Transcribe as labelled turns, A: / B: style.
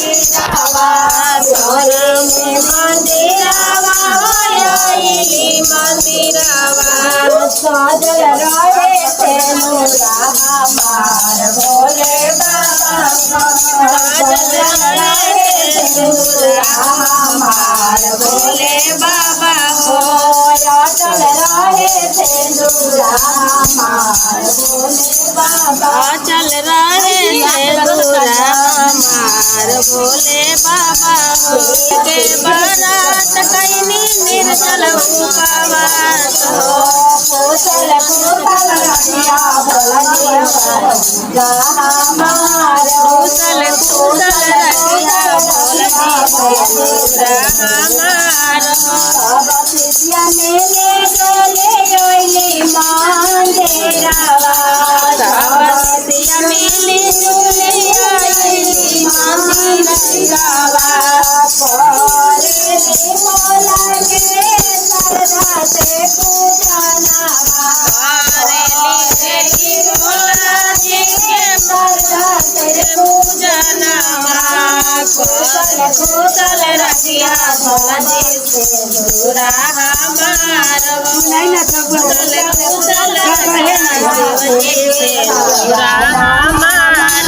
A: मंदिरावा सोने में मंदिरावा आईली मंदिरावा साजल रहे तेनुरा हमार भोले बाबा साजल रहे तेनुरा हमार भोले बाबा हो साजल रहे तेनुरा हमार भोले बाबा चल रहे तेनुरा हमार भोले बाबा हो के बारात कैनी निर्जल उपवास हो कुशल कुशल रखिया भोले बाबा हमार कुशल कुशल रखिया भोले बाबा हमार बसिया मेले डोले ओइली मंदिरावा बसिया मेले डोले ओइली मंदिरावा करे मोला के सरधा से पूजनावा करेली मोला जी के सरधा से पूजनावा कुशल कुशल रखिया भोला जी से दूरा हमार कुशल कुशल रखिया शिव जी से दूरा हमार